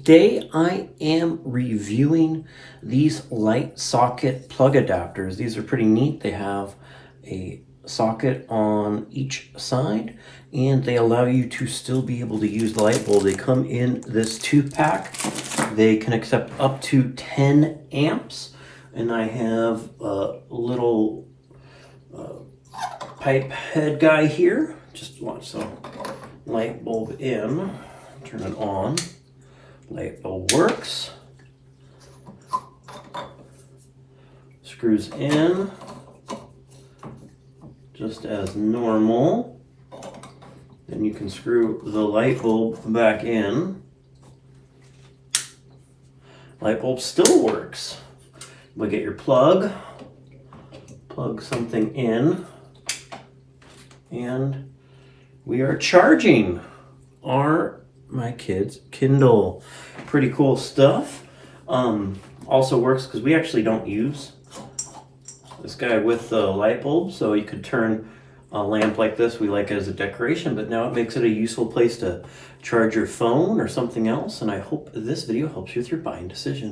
Today I am reviewing these light socket plug adapters. These are pretty neat. They have a socket on each side and they allow you to still be able to use the light bulb. They come in this 2-pack. They can accept up to 10 amps and I have a little pipe head guy here. Just watch the light bulb in, turn it on. Light bulb works. Screws in just as normal. Then you can screw the light bulb back in. Light bulb still works. We'll get your plug something in, and we are charging my kid's Kindle. Pretty cool stuff. Also works because we actually don't use this guy with the light bulb, so you could turn a lamp like this. We like it as a decoration, but now it makes it a useful place to charge your phone or something else, and I hope this video helps you with your buying decision.